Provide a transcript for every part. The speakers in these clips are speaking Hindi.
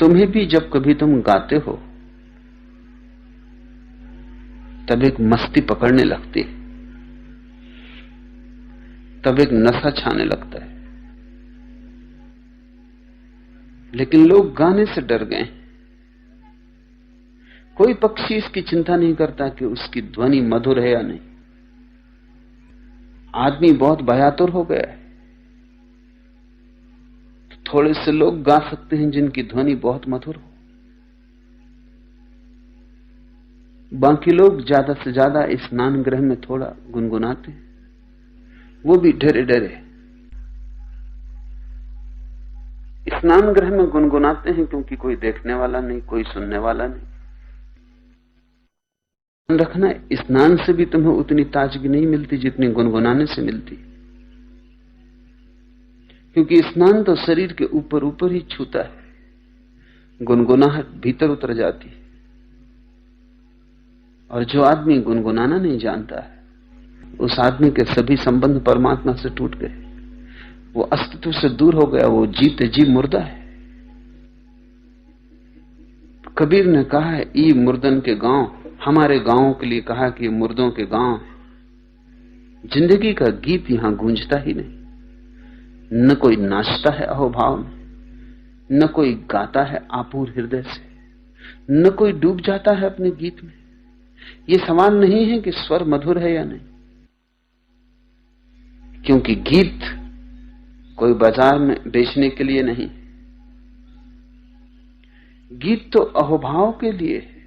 तुम्हें भी जब कभी तुम गाते हो तब एक मस्ती पकड़ने लगती है, तब एक नशा छाने लगता है। लेकिन लोग गाने से डर गए। कोई पक्षी इसकी चिंता नहीं करता कि उसकी ध्वनि मधुर है या नहीं। आदमी बहुत भयातुर हो गया है। थोड़े से लोग गा सकते हैं जिनकी ध्वनि बहुत मधुर हो, बाकी लोग ज्यादा से ज्यादा स्नान गृह में थोड़ा गुनगुनाते हैं, वो भी डरे डरे। स्नान गृह में गुनगुनाते हैं क्योंकि कोई देखने वाला नहीं, कोई सुनने वाला नहीं। रखना, स्नान से भी तुम्हें उतनी ताजगी नहीं मिलती जितनी गुनगुनाने से मिलती, क्योंकि स्नान तो शरीर के ऊपर ऊपर ही छूता है, गुनगुनाहट भीतर उतर जाती है। और जो आदमी गुनगुनाना नहीं जानता है, उस आदमी के सभी संबंध परमात्मा से टूट गए, वो अस्तित्व से दूर हो गया, वो जीते जी मुर्दा है। कबीर ने कहा है, ई मुर्दन के गांव, हमारे गांवों के लिए कहा कि ये मुर्दों के गांव है। जिंदगी का गीत यहां गूंजता ही नहीं, न कोई नाचता है अहोभाव में, न कोई गाता है आपूर हृदय से, न कोई डूब जाता है अपने गीत में। ये सवाल नहीं है कि स्वर मधुर है या नहीं, क्योंकि गीत कोई बाजार में बेचने के लिए नहीं, गीत तो अहोभाव के लिए है।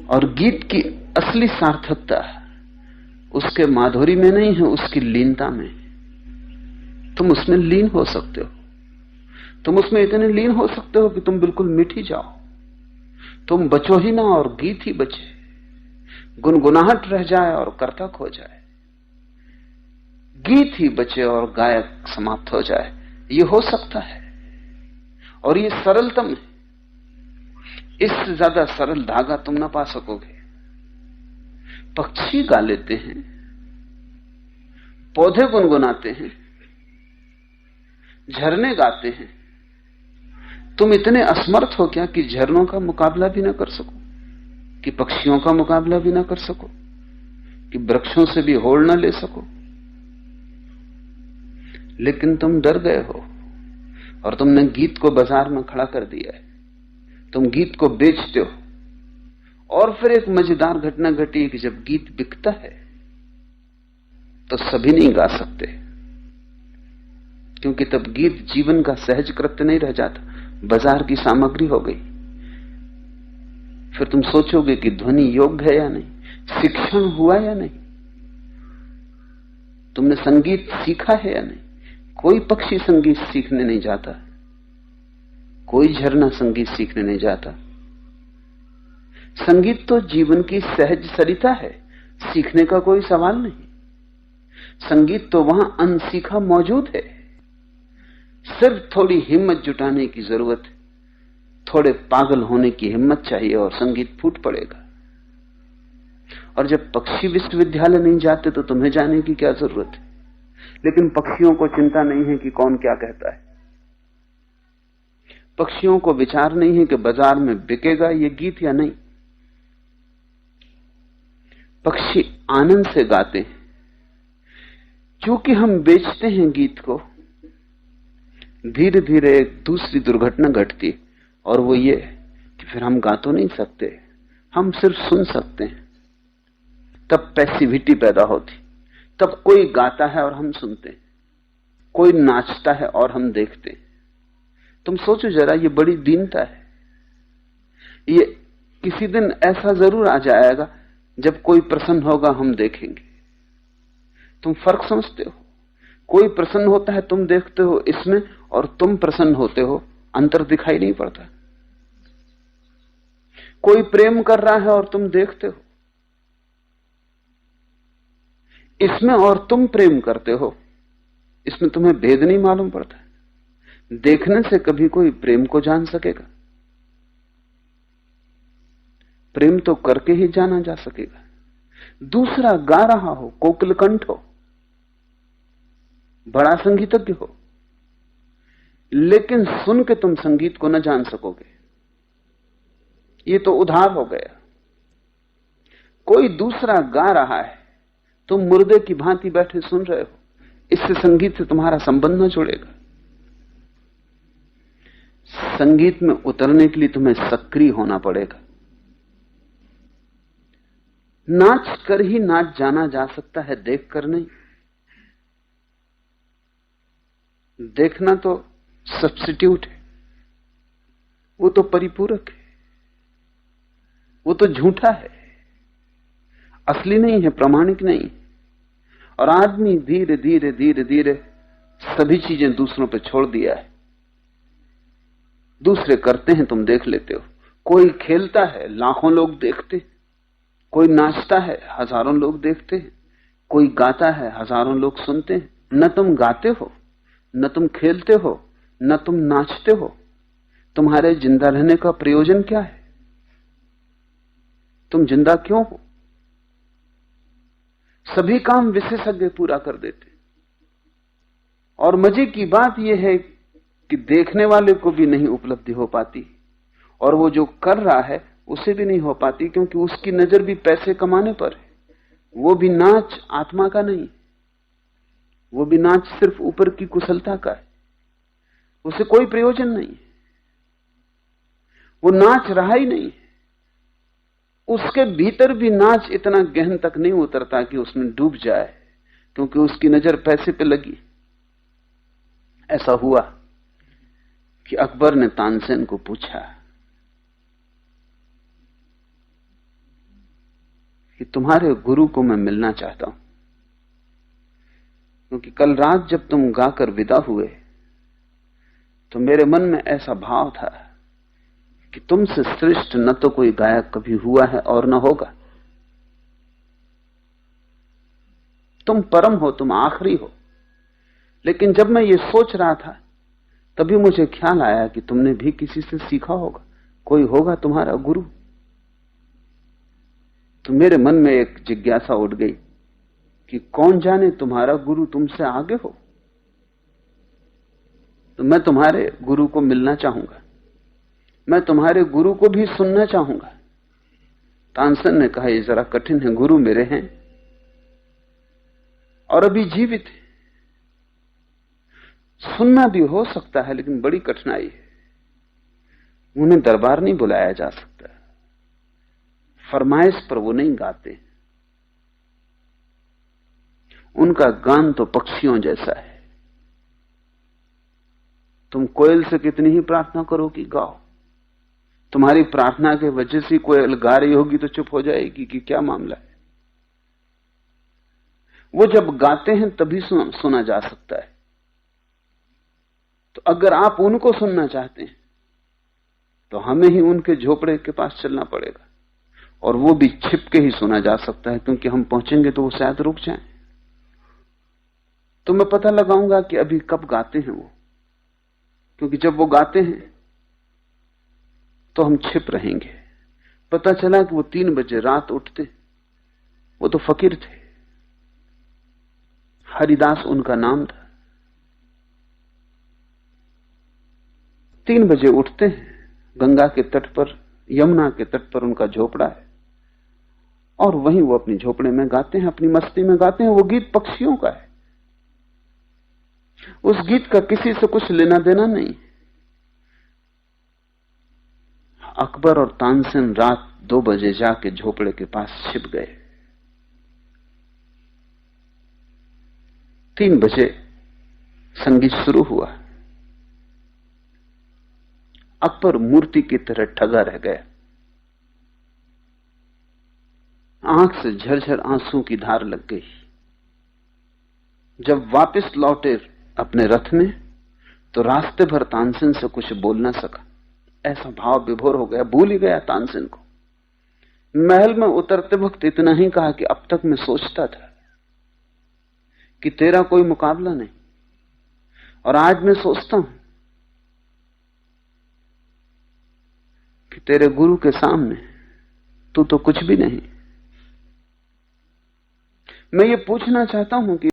और गीत की असली सार्थकता उसके माधुरी में नहीं है, उसकी लीनता में। तुम उसमें लीन हो सकते हो, तुम उसमें इतने लीन हो सकते हो कि तुम बिल्कुल मिट ही जाओ, तुम बचो ही ना और गीत ही बचे, गुनगुनाहट रह जाए और कर्ता खो जाए, गीत ही बचे और गायक समाप्त हो जाए। ये हो सकता है और ये सरलतम है। इससे ज्यादा सरल धागा तुम ना पा सकोगे। पक्षी गा लेते हैं, पौधे गुनगुनाते हैं, झरने गाते हैं। तुम इतने असमर्थ हो क्या कि झरनों का मुकाबला भी ना कर सको, कि पक्षियों का मुकाबला भी ना कर सको, कि वृक्षों से भी होड़ ना ले सको। लेकिन तुम डर गए हो और तुमने गीत को बाजार में खड़ा कर दिया है। तुम गीत को बेचते हो। और फिर एक मजेदार घटना घटी है कि जब गीत बिकता है तो सभी नहीं गा सकते, क्योंकि तब गीत जीवन का सहज कृत्य नहीं रह जाता, बाजार की सामग्री हो गई। फिर तुम सोचोगे कि ध्वनि योग्य है या नहीं, शिक्षण हुआ या नहीं, तुमने संगीत सीखा है या नहीं। कोई पक्षी संगीत सीखने नहीं जाता, कोई झरना संगीत सीखने नहीं जाता। संगीत तो जीवन की सहज सरिता है, सीखने का कोई सवाल नहीं। संगीत तो वहां अनसीखा मौजूद है, सिर्फ थोड़ी हिम्मत जुटाने की जरूरत है, थोड़े पागल होने की हिम्मत चाहिए और संगीत फूट पड़ेगा। और जब पक्षी विश्वविद्यालय नहीं जाते तो तुम्हें जाने की क्या जरूरत है। लेकिन पक्षियों को चिंता नहीं है कि कौन क्या कहता है, पक्षियों को विचार नहीं है कि बाजार में बिकेगा ये गीत या नहीं। पक्षी आनंद से गाते हैं। क्योंकि हम बेचते हैं गीत को, धीरे धीरे एक दूसरी दुर्घटना घटती, और वो ये कि फिर हम गा तो नहीं सकते, हम सिर्फ सुन सकते हैं। तब पैसिविटी पैदा होती, तब कोई गाता है और हम सुनते हैं, कोई नाचता है और हम देखते हैं। तुम सोचो जरा, ये बड़ी दीनता है। ये किसी दिन ऐसा जरूर आ जाएगा जब कोई प्रसन्न होगा, हम देखेंगे। तुम फर्क समझते हो? कोई प्रसन्न होता है, तुम देखते हो इसमें, और तुम प्रसन्न होते हो, अंतर दिखाई नहीं पड़ता। कोई प्रेम कर रहा है और तुम देखते हो, इसमें और तुम प्रेम करते हो, इसमें तुम्हें भेद नहीं मालूम पड़ता। देखने से कभी कोई प्रेम को जान सकेगा? प्रेम तो करके ही जाना जा सकेगा। दूसरा गा रहा हो, कोकिलकंठ हो, बड़ा संगीतज्ञ हो, लेकिन सुन के तुम संगीत को न जान सकोगे। ये तो उधार हो गया। कोई दूसरा गा रहा है, तुम मुर्दे की भांति बैठे सुन रहे हो, इससे संगीत से तुम्हारा संबंध न जुड़ेगा। संगीत में उतरने के लिए तुम्हें सक्रिय होना पड़ेगा। नाच कर ही नाच जाना जा सकता है, देख कर नहीं। देखना तो सब्स्टिट्यूट है, वो तो परिपूरक है, वो तो झूठा है, असली नहीं है, प्रामाणिक नहीं। और आदमी धीरे धीरे धीरे धीरे सभी चीजें दूसरों पे छोड़ दिया है। दूसरे करते हैं, तुम देख लेते हो। कोई खेलता है, लाखों लोग देखते हैं। कोई नाचता है, हजारों लोग देखते हैं। कोई गाता है, हजारों लोग सुनते हैं। न तुम गाते हो, न तुम खेलते हो, न तुम नाचते हो। तुम्हारे जिंदा रहने का प्रयोजन क्या है? तुम जिंदा क्यों हो? सभी काम विशेषज्ञ पूरा कर देते। और मजे की बात यह है कि देखने वाले को भी नहीं उपलब्धि हो पाती, और वो जो कर रहा है उसे भी नहीं हो पाती, क्योंकि उसकी नजर भी पैसे कमाने पर है। वो भी नाच आत्मा का नहीं, वो भी नाच सिर्फ ऊपर की कुशलता का है, उसे कोई प्रयोजन नहीं। वो नाच रहा ही नहीं। उसके भीतर भी नाच इतना गहन तक नहीं उतरता कि उसमें डूब जाए, क्योंकि उसकी नजर पैसे पे लगी। ऐसा हुआ कि अकबर ने तानसेन को पूछा कि तुम्हारे गुरु को मैं मिलना चाहता हूं, क्योंकि कल रात जब तुम गाकर विदा हुए तो मेरे मन में ऐसा भाव था कि तुमसे श्रेष्ठ न तो कोई गायक कभी हुआ है और न होगा। तुम परम हो, तुम आखिरी हो। लेकिन जब मैं ये सोच रहा था तभी मुझे ख्याल आया कि तुमने भी किसी से सीखा होगा, कोई होगा तुम्हारा गुरु। तो मेरे मन में एक जिज्ञासा उठ गई कि कौन जाने तुम्हारा गुरु तुमसे आगे हो। तो मैं तुम्हारे गुरु को मिलना चाहूंगा, मैं तुम्हारे गुरु को भी सुनना चाहूंगा। तानसेन ने कहा, यह जरा कठिन है, गुरु मेरे हैं और अभी जीवित है। सुनना भी हो सकता है, लेकिन बड़ी कठिनाई है। उन्हें दरबार नहीं बुलाया जा सकता, फरमाइश पर वो नहीं गाते। उनका गान तो पक्षियों जैसा है। तुम कोयल से कितनी ही प्रार्थना करो कि गाओ, तुम्हारी प्रार्थना के वजह से कोयल गा रही होगी तो चुप हो जाएगी कि क्या मामला है। वो जब गाते हैं तभी सुना जा सकता है। तो अगर आप उनको सुनना चाहते हैं तो हमें ही उनके झोपड़े के पास चलना पड़ेगा, और वो भी छिप के ही सुना जा सकता है, क्योंकि हम पहुंचेंगे तो वो शायद रुक जाएं। तो मैं पता लगाऊंगा कि अभी कब गाते हैं वो, क्योंकि जब वो गाते हैं तो हम छिप रहेंगे। पता चला कि वो 3 बजे रात उठते। वो तो फकीर थे, हरिदास उनका नाम था। 3 बजे उठते हैं, गंगा के तट पर, यमुना के तट पर उनका झोपड़ा है, और वहीं वो अपनी झोपड़े में गाते हैं, अपनी मस्ती में गाते हैं। वो गीत पक्षियों का है, उस गीत का किसी से कुछ लेना देना नहीं। अकबर और तानसेन रात 2 बजे जाके झोपड़े के पास छिप गए। 3 बजे संगीत शुरू हुआ। अकबर मूर्ति की तरह ठगा रह गया। आंख से झरझर आंसू की धार लग गई। जब वापस लौटे अपने रथ में तो रास्ते भर तानसेन से कुछ बोल ना सका। ऐसा भाव विभोर हो गया, भूल ही गया तानसेन को। महल में उतरते वक्त इतना ही कहा कि अब तक मैं सोचता था कि तेरा कोई मुकाबला नहीं, और आज मैं सोचता हूं कि तेरे गुरु के सामने तू तो कुछ भी नहीं। मैं ये पूछना चाहता हूं कि